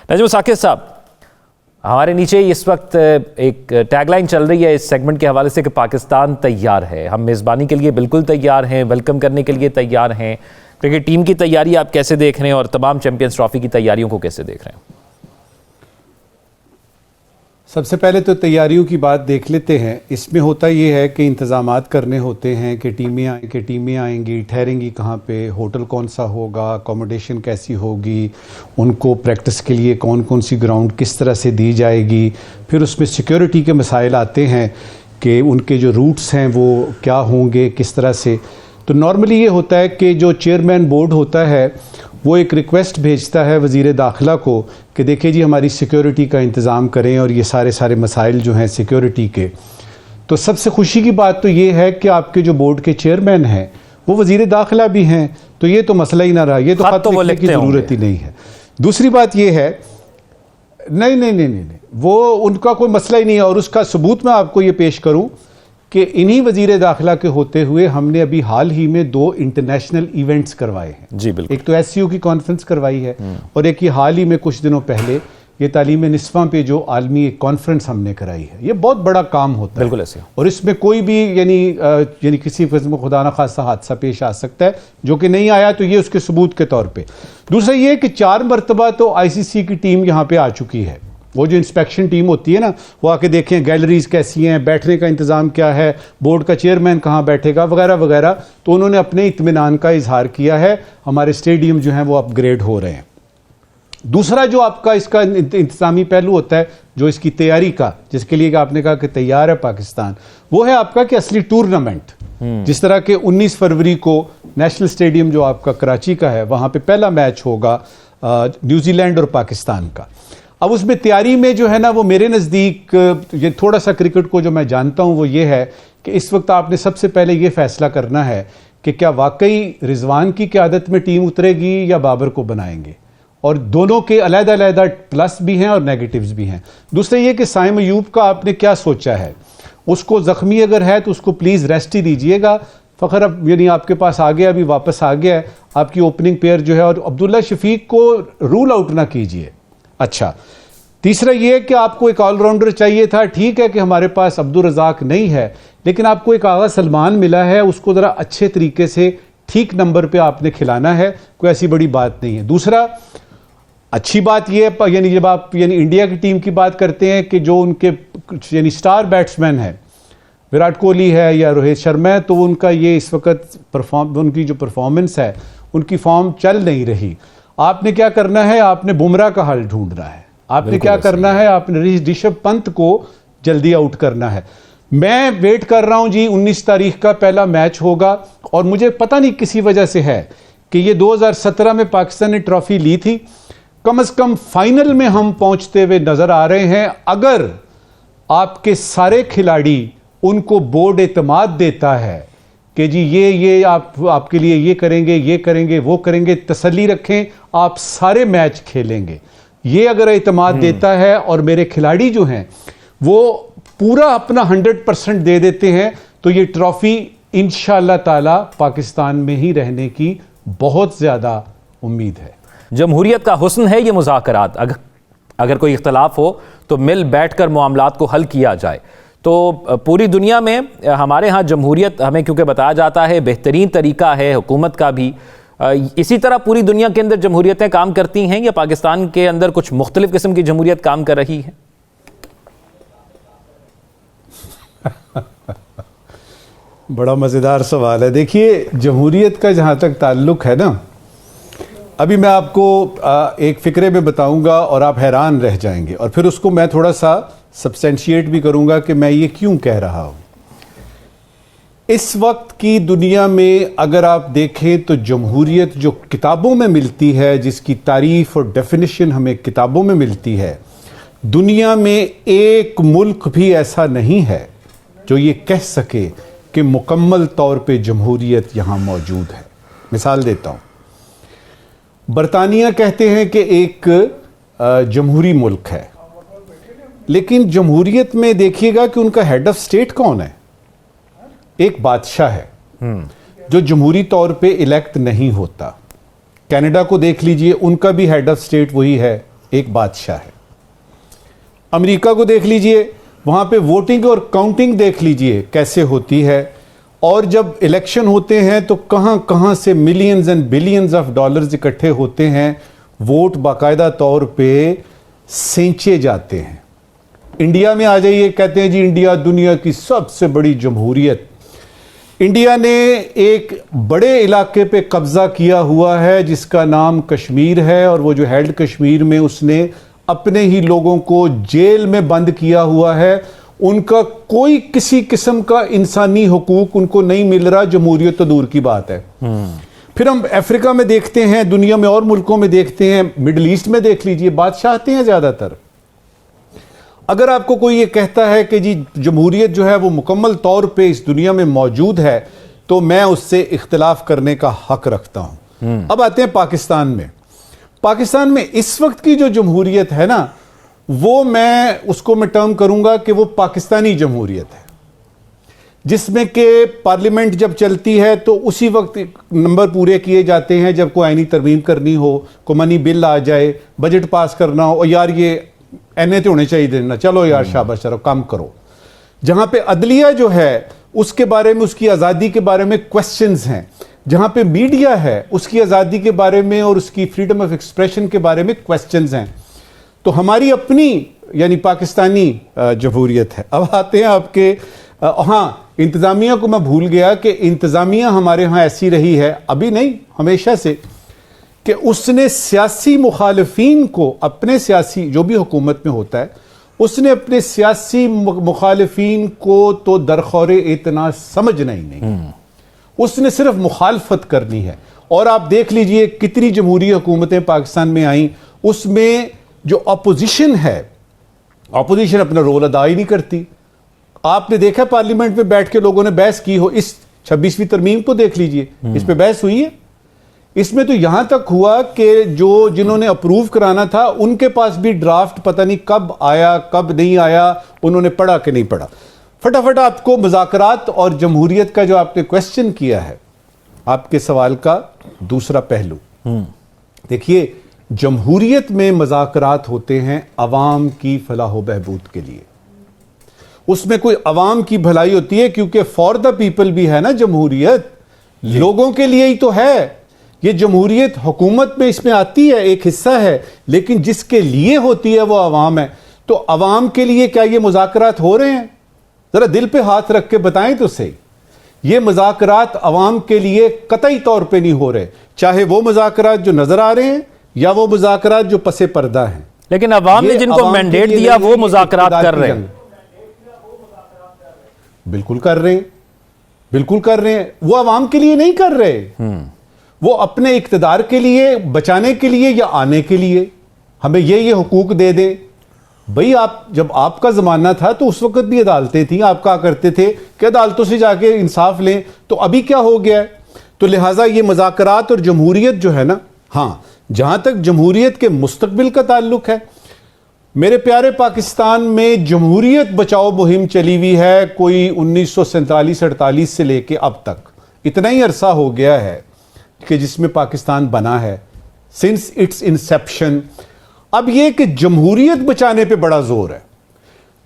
नजम साकिब साहब, हमारे नीचे इस वक्त एक टैगलाइन चल रही है इस सेगमेंट के हवाले से कि पाकिस्तान तैयार है। हम मेज़बानी के लिए बिल्कुल तैयार हैं, वेलकम करने के लिए तैयार हैं। क्रिकेट टीम की तैयारी आप कैसे देख रहे हैं और तमाम चैंपियंस ट्रॉफी की तैयारियों को कैसे देख रहे हैं? सबसे पहले तो तैयारियों की बात देख लेते हैं। इसमें होता ये है कि इंतज़ामात करने होते हैं कि टीमें आएंगी, ठहरेंगी कहाँ पे, होटल कौन सा होगा, अकोमोडेशन कैसी होगी, उनको प्रैक्टिस के लिए कौन कौन सी ग्राउंड किस तरह से दी जाएगी। फिर उसमें सिक्योरिटी के मसाइल आते हैं कि उनके जो रूट्स हैं वो क्या होंगे, किस तरह से। तो नॉर्मली ये होता है कि जो चेयरमैन बोर्ड होता है वो एक रिक्वेस्ट भेजता है वज़ीर दाखिला को कि देखिए जी हमारी सिक्योरिटी का इंतज़ाम करें और ये सारे मसाइल जो हैं सिक्योरिटी के। तो सबसे खुशी की बात तो ये है कि आपके जो बोर्ड के चेयरमैन हैं वो वज़ीर दाखिला भी हैं, तो ये तो मसला ही ना रहा, ये तो खत लिखने की ज़रूरत ही नहीं है। दूसरी बात ये है, नहीं, वो उनका कोई मसला ही नहीं है। और उसका सबूत मैं आपको ये पेश करूँ कि इन्हीं वज़ीर दाखिला के होते हुए हमने अभी हाल ही में 2 इंटरनेशनल इवेंट्स करवाए हैं। जी बिल्कुल। एक तो SCO की कॉन्फ्रेंस करवाई है और एक ये हाल ही में कुछ दिनों पहले ये तालीम निस्फ़ा पे जो आलमी एक कॉन्फ्रेंस हमने कराई है। ये बहुत बड़ा काम होता है, बिल्कुल ऐसे। और इसमें कोई भी यानी किसी किस्म का खुदा न खासा हादसा पेश आ सकता है, जो कि नहीं आया, तो ये उसके सबूत के तौर पर। दूसरा ये कि 4 मरतबा तो ICC की टीम यहाँ पर आ चुकी है। वो जो इंस्पेक्शन टीम होती है ना, वो आके देखें गैलरीज कैसी हैं, बैठने का इंतज़ाम क्या है, बोर्ड का चेयरमैन कहाँ बैठेगा, वगैरह वगैरह। तो उन्होंने अपने इत्मीनान का इजहार किया है। हमारे स्टेडियम जो हैं वो अपग्रेड हो रहे हैं। दूसरा जो आपका इसका इंतज़ामी पहलू होता है, जो इसकी तैयारी का, जिसके लिए आपने कहा कि तैयार है पाकिस्तान, वो है आपका कि असली टूर्नामेंट। जिस तरह के 19 फरवरी को नेशनल स्टेडियम जो आपका कराची का है, वहाँ पर पहला मैच होगा न्यूजीलैंड और पाकिस्तान का। अब उसमें तैयारी में जो है ना, वो मेरे नज़दीक ये थोड़ा सा क्रिकेट को जो मैं जानता हूँ वो ये है कि इस वक्त आपने सबसे पहले ये फैसला करना है कि क्या वाकई रिजवान की क़यादत में टीम उतरेगी या बाबर को बनाएंगे। और दोनों के अलग-अलग प्लस भी हैं और नेगेटिव्स भी हैं। दूसरा ये कि साइम अयूब का आपने क्या सोचा है, उसको ज़ख्मी अगर है तो उसको प्लीज़ रेस्ट ही दीजिएगा। फ़खर अब यानी आपके पास आ गया, अभी वापस आ गया है आपकी ओपनिंग पेयर जो है, और अब्दुल्ला शफीक को रूल आउट ना कीजिए। अच्छा, तीसरा यह कि आपको एक ऑलराउंडर चाहिए था। ठीक है कि हमारे पास अब्दुल रज़ाक नहीं है, लेकिन आपको एक आगा सलमान मिला है, उसको ज़रा अच्छे तरीके से ठीक नंबर पे आपने खिलाना है, कोई ऐसी बड़ी बात नहीं है। दूसरा अच्छी बात यह है, यानी जब आप इंडिया की टीम की बात करते हैं कि जो उनके स्टार बैट्समैन है, विराट कोहली है या रोहित शर्मा है, तो उनका ये इस वक्त उनकी जो परफॉर्मेंस है, उनकी फॉर्म चल नहीं रही। आपने क्या करना है, आपने बुमराह का हल ढूंढना है। आपने क्या करना है, आपने ऋषभ पंत को जल्दी आउट करना है। मैं वेट कर रहा हूं जी, 19 तारीख का पहला मैच होगा, और मुझे पता नहीं किसी वजह से है कि ये 2017 में पाकिस्तान ने ट्रॉफी ली थी, कम से कम फाइनल में हम पहुंचते हुए नजर आ रहे हैं। अगर आपके सारे खिलाड़ी उनको बोर्ड एतमाद देता है कि जी ये आपके लिए ये करेंगे वो करेंगे, तसल्ली रखें, आप सारे मैच खेलेंगे। ये अगर एतमाद देता है और मेरे खिलाड़ी जो हैं वो पूरा अपना 100% दे देते हैं, तो ये ट्रॉफी इंशाअल्लाह ताला पाकिस्तान में ही रहने की बहुत ज़्यादा उम्मीद है। जमहूरियत का हुस्न है ये मुज़ाकरात। अगर कोई इख्तलाफ हो तो मिल बैठकर मामलात को हल किया जाए। तो पूरी दुनिया में हमारे यहाँ जमहूरियत हमें क्योंकि बताया जाता है बेहतरीन तरीका है हुकूमत का भी, इसी तरह पूरी दुनिया के अंदर जमहूरियतें काम करती हैं या पाकिस्तान के अंदर कुछ मुख्तलिफ किस्म की जमहूरियत काम कर रही है? बड़ा मज़ेदार सवाल है। देखिए, जमहूरियत का जहाँ तक ताल्लुक़ है ना, अभी मैं आपको एक फ़िक्रे में बताऊंगा और आप हैरान रह जाएंगे, और फिर उसको मैं थोड़ा सा सब्सटेंशिएट भी करूंगा कि मैं ये क्यों कह रहा हूं। इस वक्त की दुनिया में अगर आप देखें तो जमहूरियत जो किताबों में मिलती है, जिसकी तारीफ और डेफिनेशन हमें किताबों में मिलती है, दुनिया में एक मुल्क भी ऐसा नहीं है जो ये कह सके कि मुकम्मल तौर पे जमहूरियत यहाँ मौजूद है। मिसाल देता हूँ, बरतानिया कहते हैं कि एक जमहूरी मुल्क है, लेकिन जमहूरियत में देखिएगा कि उनका हेड ऑफ स्टेट कौन है? एक बादशाह है जो जमहूरी तौर पे इलेक्ट नहीं होता। कनाडा को देख लीजिए, उनका भी हेड ऑफ स्टेट वही है, एक बादशाह है। अमेरिका को देख लीजिए, वहां पे वोटिंग और काउंटिंग देख लीजिए कैसे होती है, और जब इलेक्शन होते हैं तो कहां कहां से millions and billions of dollars इकट्ठे होते हैं, वोट बाकायदा तौर पे सेंचे जाते हैं। इंडिया में आ जाइए, कहते हैं जी इंडिया दुनिया की सबसे बड़ी जमहूरियत। इंडिया ने एक बड़े इलाके पे कब्जा किया हुआ है जिसका नाम कश्मीर है, और वो जो हेल्ड कश्मीर में उसने अपने ही लोगों को जेल में बंद किया हुआ है। उनका कोई किसी किस्म का इंसानी हुकूक उनको नहीं मिल रहा, जमहूरियत तो दूर की बात है। फिर हम अफ्रीका में देखते हैं, दुनिया में और मुल्कों में देखते हैं, मिडिल ईस्ट में देख लीजिए, बादशाह आते हैं ज्यादातर। अगर आपको कोई ये कहता है कि जी जमहूरियत जो है वो मुकम्मल तौर पे इस दुनिया में मौजूद है, तो मैं उससे इख्तिलाफ करने का हक रखता हूं। अब आते हैं पाकिस्तान में। पाकिस्तान में इस वक्त की जो जमहूरियत है ना, वो मैं टर्म करूंगा कि वो पाकिस्तानी जमहूरियत है, जिसमें कि पार्लियामेंट जब चलती है तो उसी वक्त नंबर पूरे किए जाते हैं जब कोई आईनी तरमीम करनी हो, को मनी बिल आ जाए, बजट पास करना हो, और यार ये एने तो होने चाहिए देना, चलो यार शाबाश चलो काम करो। जहां पे अदलिया जो है उसके बारे में, उसकी आज़ादी के बारे में क्वेश्चंस हैं, जहां पे मीडिया है उसकी आज़ादी के बारे में और उसकी फ्रीडम ऑफ एक्सप्रेशन के बारे में क्वेश्चंस हैं। तो हमारी अपनी यानी पाकिस्तानी जमहूरियत है। अब आते हैं आपके हाँ, इंतज़ामिया को मैं भूल गया कि इंतज़ामिया हमारे यहाँ ऐसी रही है, अभी नहीं हमेशा से, कि उसने सियासी मुखालिफिन को, अपने सियासी जो भी हुकूमत में होता है, उसने अपने सियासी मुखालिफिन को तो दरखौरे इतना समझना ही नहीं, उसने सिर्फ मुखालफत करनी है। और आप देख लीजिए कितनी जमहूरी हुकूमतें पाकिस्तान में आई, उसमें जो अपोजिशन है, अपोजिशन अपना रोल अदा ही नहीं करती। आपने देखा पार्लियामेंट में बैठ के लोगों ने बहस की हो, इस 26वीं तरमीम को देख लीजिए, इस पे बहस हुई है। इसमें तो यहां तक हुआ कि जो जिन्होंने अप्रूव कराना था उनके पास भी ड्राफ्ट पता नहीं कब आया कब नहीं आया, उन्होंने पढ़ा कि नहीं पढ़ा। फटाफट आपको मुज़ाकरात और जमहूरियत का जो आपने क्वेश्चन किया है, आपके सवाल का दूसरा पहलू देखिए, जमहूरियत में मुज़ाकरात होते हैं अवाम की फलाह व बहबूद के लिए। उसमें कोई अवाम की भलाई होती है, क्योंकि फॉर द पीपल भी है ना जमहूरियत, लोगों के लिए ही तो है। ये जमहूरियत हुकूमत में इसमें आती है, एक हिस्सा है, लेकिन जिसके लिए होती है वो अवाम है। तो अवाम के लिए क्या ये मुज़ाकरात हो रहे हैं? जरा दिल पे हाथ रख के बताएं तो सही। ये मुज़ाकरात अवाम के लिए कतई तौर पे नहीं हो रहे, चाहे वो मुज़ाकरात जो नजर आ रहे हैं या वो मुज़ाकरात जो पसे पर्दा हैं। लेकिन अवाम ने जिनको मैंडेट दिया वो मुज़ाकरात कर रहे हैं। बिल्कुल कर रहे हैं, बिल्कुल कर रहे हैं। वो अवाम के लिए नहीं कर रहे, वो अपने इक्तदार के लिए, बचाने के लिए या आने के लिए, हमें ये हुकूक दे दें। भाई आप, जब आपका जमाना था तो उस वक्त भी अदालतें थी, आप कहा करते थे कि अदालतों से जाके इंसाफ लें, तो अभी क्या हो गया है? तो लिहाजा ये मुज़ाकरात और जमहूरियत जो है ना, हाँ, जहां तक जमहूरियत के मुस्तकबिल का ताल्लुक है, मेरे प्यारे पाकिस्तान में जमहूरियत बचाओ मुहिम चली हुई है कोई 1947-48 से लेके अब तक। इतना ही अरसा हो गया है कि जिसमें पाकिस्तान बना है, सिंस इट्स इंसेप्शन। अब यह कि जमहूरियत बचाने पे बड़ा जोर है,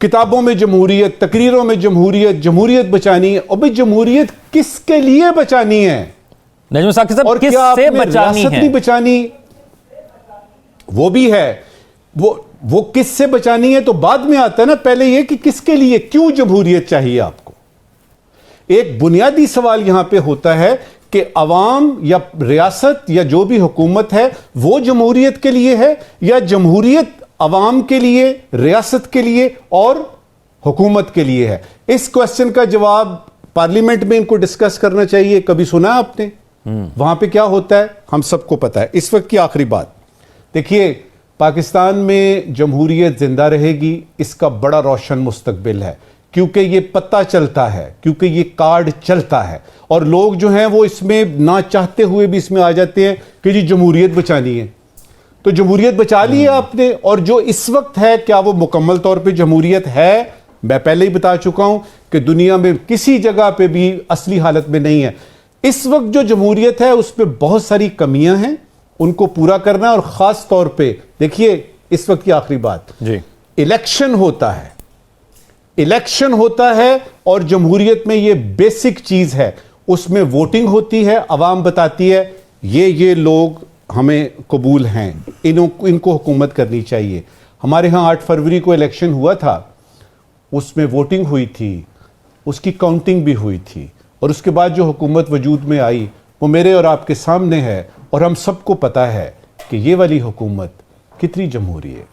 किताबों में जमहूरियत, तकरीरों में जमहूरियत, जमहूरियत बचानी है। और भाई जमहूरियत किसके लिए बचानी है? नजम साकिब साहब, और क्या किससे आपने बचानी रियासत है? नहीं बचानी, वो भी है। वो किससे बचानी है तो बाद में आता है ना, पहले यह कि किसके लिए, क्यों जमहूरियत चाहिए आपको। एक बुनियादी सवाल यहां पे होता है कि अवाम या रियासत या जो भी हुकूमत है वो जमहूरियत के लिए है, या जमहूरियत अवाम के लिए, रियासत के लिए और हुकूमत के लिए है। इस क्वेश्चन का जवाब पार्लियामेंट में इनको डिस्कस करना चाहिए। कभी सुना आपने वहां पे क्या होता है? हम सबको पता है। इस वक्त की आखिरी बात देखिए, पाकिस्तान में जमहूरियत जिंदा रहेगी, इसका बड़ा रोशन मुस्तकबिल है, क्योंकि ये पता चलता है, क्योंकि ये कार्ड चलता है, और लोग जो हैं वो इसमें ना चाहते हुए भी इसमें आ जाते हैं कि जी जमहूरियत बचानी है। तो जमहूरियत बचा ली है आपने, और जो इस वक्त है क्या वो मुकम्मल तौर पे जमहूरियत है? मैं पहले ही बता चुका हूं कि दुनिया में किसी जगह पे भी असली हालत में नहीं है। इस वक्त जो जमहूरियत है उस पर बहुत सारी कमियां हैं, उनको पूरा करना है। और खास तौर पे देखिए, इस वक्त की आखिरी बात जी, इलेक्शन होता है, इलेक्शन होता है और जमहूरियत में ये बेसिक चीज है, उसमें वोटिंग होती है, अवाम बताती है ये लोग हमें कबूल हैं, इनको हुकूमत करनी चाहिए। हमारे यहाँ 8 फरवरी को इलेक्शन हुआ था, उसमें वोटिंग हुई थी, उसकी काउंटिंग भी हुई थी, और उसके बाद जो हुकूमत वजूद में आई वो मेरे और आपके सामने है, और हम सबको पता है कि ये वाली हुकूमत कितनी जमहूरी है।